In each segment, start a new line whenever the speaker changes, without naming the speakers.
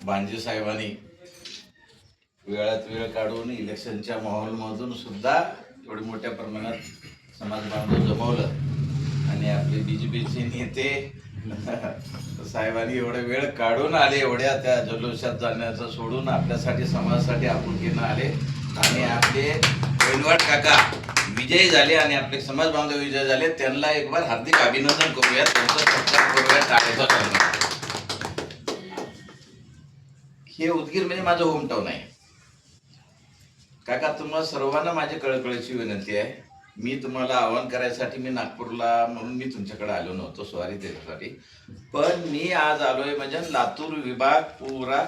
बांजे साहेबांनी वेळात वेळ काढून इलेक्शनच्या माहोलमधून सुद्धा एवढे मोठ्या प्रमाणात समाज बांधव जमवलं आणि आपले बीजेपीचे नेते साहेबांनी एवढा वेळ काढून आले, एवढ्या त्या जल्लोषात जाण्याचं सोडून आपल्यासाठी समाजासाठी आपुलकीनं आले आणि आपले वेणवाट काका विजयी झाले आणि आपले समाज बांधव विजय झाले. त्यांना एक बार हार्दिक अभिनंदन करूया, त्यांचा सत्कार करूया, टाळ्याचा करणार. हे उदगीर म्हणजे माझं होम टाऊन आहे. काका तुम्हाला सर्वांना माझी कळकळीची विनंती आहे. मी तुम्हाला आवाहन करायसाठी मी नागपूरला म्हणून मी तुमच्याकडे आलो नव्हतो, सॉरी त्याच्यासाठी. पण मी आज आलोय म्हणजे लातूर विभाग पुरा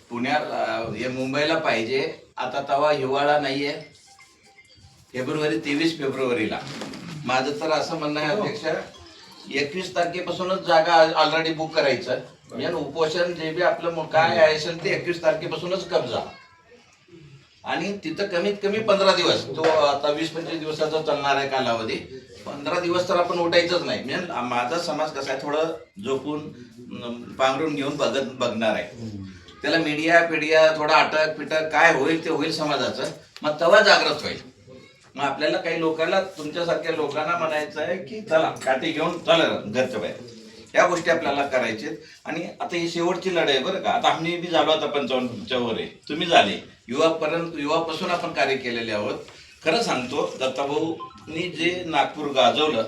पुण्यात मुंबईला पाहिजे. आता तवा हिवाळा नाहीये, 23 फेब्रुवारीला माझं तर असं म्हणणं आहे अध्यक्ष, 21 तारखेपासूनच जागा ऑलरेडी बुक करायचं. म्हणजे उपोषण जे बी आपलं काय आहे ते 21 तारखेपासूनच कब्जा आणि तिथं कमीत कमी 15 दिवस, तो आता 20-25 दिवसाचा चालणार आहे कालावधी. 15 दिवस तर आपण उठायचंच नाही. म्हणजे माझा समाज कसा आहे, थोडं झोपून पांघरून घेऊन बघणार आहे. त्याला मीडिया थोडा अटक पिटक काय होईल ते होईल समाजाचं, मग तेव्हा जागृत होईल. मग आपल्याला काही लोकांना, तुमच्यासारख्या लोकांना म्हणायचं आहे की चला काठी घेऊन चला घरच्या बाहेर, या गोष्टी आपल्याला करायचे. आणि आता ही शेवटची लढाई बरं का. आता आम्ही बी झालो, आता 55 वर आहे, तुम्ही झाले युवापासून आपण कार्य केलेले आहोत. खरं सांगतो, दत्ताभाऊनी जे नागपूर गाजवलं,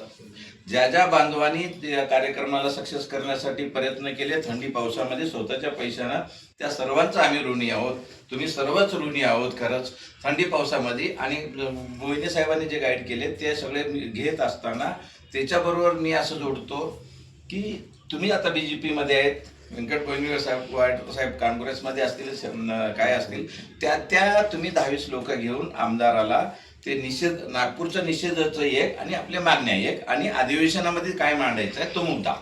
ज्या बांधवांनी त्या कार्यक्रमाला सक्सेस करण्यासाठी प्रयत्न केले थंडी पावसामध्ये स्वतःच्या पैशानं, त्या सर्वांचा आम्ही ऋणी आहोत. तुम्ही सर्वच ऋणी आहोत खरंच. थंडी पावसामध्ये आणि मोहिते साहेबांनी जे गाईड केले ते सगळे घेत असताना त्याच्याबरोबर मी असं जोडतो की तुम्ही आता BJP आहेत, व्यंकट कोयनवेर साहेब काँग्रेसमध्ये असतील, काय असतील, त्या तुम्ही 10-20 लोक घेऊन आमदाराला ते निषेध, नागपूरचा निषेधाचं एक आणि आपल्या मागण्या एक आणि अधिवेशनामध्ये काय मांडायचं आहे तो मुद्दा,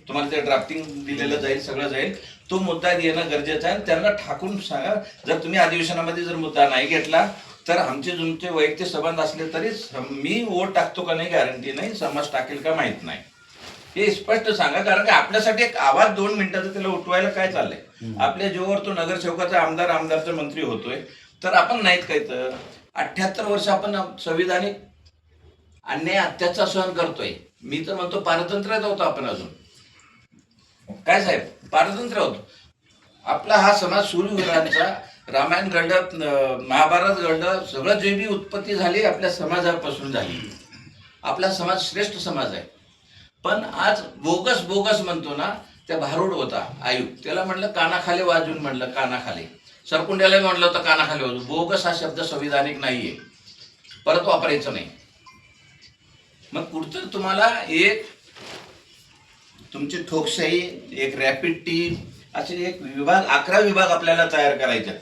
तुम्हाला ते ड्राफ्टिंग दिलेलं जाईल, सगळं जाईल, तो मुद्दा देणं गरजेचं आहे. त्यांना ठाकून सांगा, जर तुम्ही अधिवेशनामध्ये जर मुद्दा नाही घेतला तर आमचे तुमचे वैयक्तिक संबंध असले तरी मी वोट टाकतो का नाही गॅरंटी नाही, समाज टाकेल का माहीत नाही, हे स्पष्ट सांगा. कारण की आपल्यासाठी एक आवाज 2 मिनिटाचा त्याला उठवायला काय चाललंय. आपल्या जीवावर तो नगरसेवकाचा आमदारचा मंत्री होतोय, तर आपण नाहीत काय तर 78 वर्ष आपण संविधानिक अन्याय अत्याचार सहन करतोय. मी तर म्हणतो पारतंत्र्यात होतो आपण अजून, काय साहेब, पारतंत्र्य होतो. आपला हा समाज सूर्यवीरांचा, रामायण घडलं, महाभारत घडलं, सगळं जे बी उत्पत्ती झाली आपल्या समाजापासून झाली. आपला समाज श्रेष्ठ समाज आहे. पण आज बोगस म्हणतो ना, त्या भारूड होता आयुब, त्याला म्हणलं कानाखाली वाजून, म्हणलं कानाखाली. सरकुंड्याला म्हणलं होतं कानाखाली वाजून. बोगस हा शब्द संविधानिक नाहीये, परत वापरायचं नाही. मग कुठतर तुम्हाला एक तुमची ठोकशाही, एक रॅपिड टीम, असे एक विभाग, 11 विभाग आपल्याला तयार करायचे.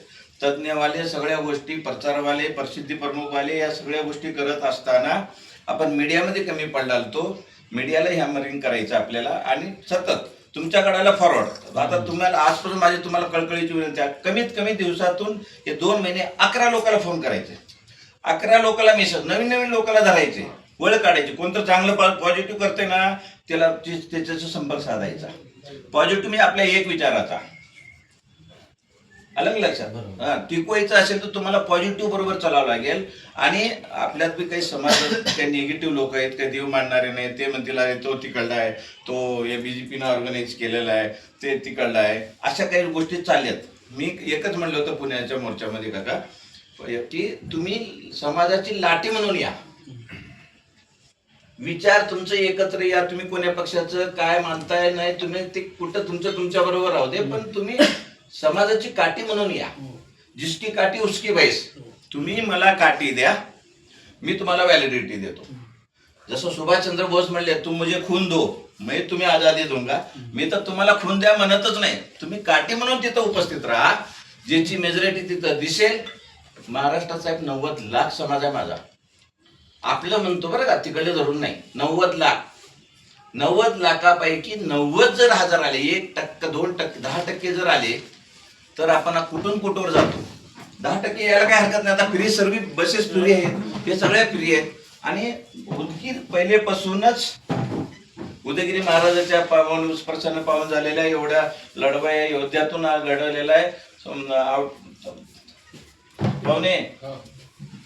तज्ज्ञवाले, सगळ्या गोष्टी, प्रचारवाले, प्रसिद्धी प्रमुखवाले, या सगळ्या गोष्टी करत असताना आपण मीडियामध्ये कमी पडलाल. तो मीडियाला हॅमरिंग करायचं आपल्याला आणि सतत तुमच्याकडेला फॉरवर्ड. आता तुम्हाला आजपासून माझी तुम्हाला कळकळीची विनंती आहे, कमीत कमी दिवसातून हे 2 महिने 11 लोकांना फोन करायचे, 11 लोकांना मेसेज, नवीन लोकांना धरायचे, वळ काढायची. कोणतं चांगलं पॉझिटिव्ह करते ना त्याला त्याच्याशी संपर्क साधायचा. पॉझिटिव्ह म्हणजे आपल्या एक विचाराचा, अलग लक्षात टिकवायचं असेल तर तुम्हाला पॉझिटिव्ह बरोबर चालावं लागेल. आणि आपल्यात बी काही समाजात काही निगेटिव्ह लोक आहेत, काही देव मानणारे नाही, ते म्हणतील अरे तो तिकडला आहे, तो या BJPनं ऑर्गनाईज केलेला आहे, ते तिकडला आहे, अशा काही गोष्टी चालल्यात. मी एकच म्हणलं होतं पुण्याच्या मोर्चामध्ये काका की तुम्ही समाजाची लाटी म्हणून या, विचार तुमचं एकत्र या. तुम्ही कोण्या पक्षाचं काय मानताय नाही, तुम्ही ते कुठं तुमच्या बरोबर राहू दे, पण तुम्ही समाजाची काठी म्हणून या. जिसकी काठी उसकी भैंस. तुम्ही मला काठी द्या, मी तुम्हाला व्हॅलिडिटी देतो. जसं सुभाषचंद्र बोस म्हणले, तुम मुझे खून दो मैं तुम्हें आजादी दूंगा. मी तर तुम्हाला खून द्या म्हणतच नाही, तुम्ही काठी म्हणून तिथं उपस्थित राहा. ज्याची मेजॉरिटी तिथं दिसेल. महाराष्ट्राचा एक 90 लाख समाज आहे माझा, आपलं म्हणतो बरं का, तिकडले धरून नाही, 90 लाख. 90 लाखापैकी 90 जर हजार आले, 1%, 2%, 10% जर आले तर आपण कुठून कुठवर जातो. 10% यायला काय हरकत नाही. आता फ्री सर्व्हिस बसेस फ्री आहेत, हे सगळ्या फ्री आहेत. आणि उदगीर पहिलेपासूनच उदयगिरी महाराजाच्या पावन स्पर्शाने पावन झालेल्या एवढ्या लढवा या योद्ध्यातून घडवलेला आहे. पाहुणे,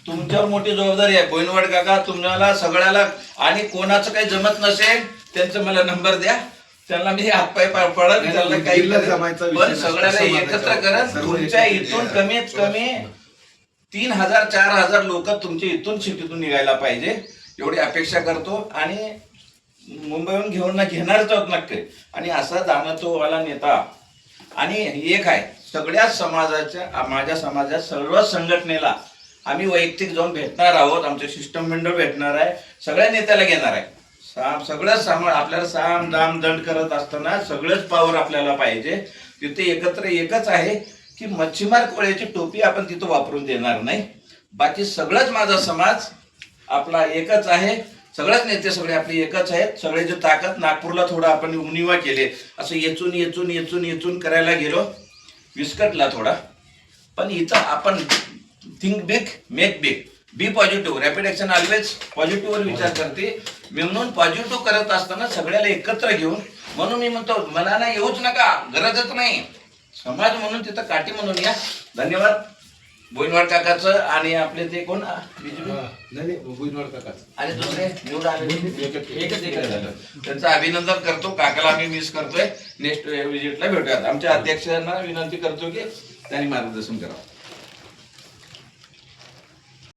तुमच्यावर मोठी जबाबदारी आहे. बोईनवाड काका तुम्हाला सगळ्याला, आणि कोणाचं काही जमत नसेल त्यांचं मला नंबर द्या, त्यांना मी हातपाय पडत, त्यांना काही पण सगळ्याला एकत्र करत तुमच्या इथून कमीत कमी 3,000-4,000 लोक तुमच्या इथून सिटीतून निघायला पाहिजे एवढी अपेक्षा करतो. आणि मुंबईहून घेणारच आहोत नक्की. आणि असा जाणं तो वाला नेता. आणि एक आहे, सगळ्या समाजाच्या, माझ्या समाजात सर्व संघटनेला आम्ही वैयक्तिक जाऊन भेटणार आहोत. आमचे सिस्टम मंडळ भेटणार आहे, सगळ्या नेत्याला घेणार आहे. सगळं आपल्याला साम दाम दंड करत असताना सगळंच पावर आपल्याला पाहिजे. तिथे एकत्र एकच आहे की मच्छीमार कोळ्याची टोपी आपण तिथं वापरून देणार नाही. बाकी सगळंच माझा समाज आपला एकच आहे. सगळेच नेते सगळे आपले एकच आहेत. सगळ्याची ताकद. नागपूरला थोडा आपण उणिवा केले, असं येचून करायला गेलो, विस्कटला थोडा. पण इथं आपण थिंक बिग, मेक बिग, बी पॉझिटिव्ह. रॅपिड ऍक्शन ऑलवेज पॉझिटिव्हवर विचार करते. म्हणून पॉझिटिव्ह करत असताना सगळ्याला एकत्र घेऊन, म्हणून मी म्हणतो मला ना येऊच नका, गरजच नाही. समाज म्हणून तिथं काठी म्हणून या. धन्यवाद बोईनवाड काकाचं. आणि आपले ते कोण
बोईनवाड काकाचं
आणि दुसरे निवड आले एकच झालं, त्यांचं अभिनंदन करतो. काकाला आम्ही मिस करतोय. नेक्स्ट विजिटला भेटूयात. आमच्या अध्यक्षांना विनंती करतो की त्यांनी मार्गदर्शन करावं.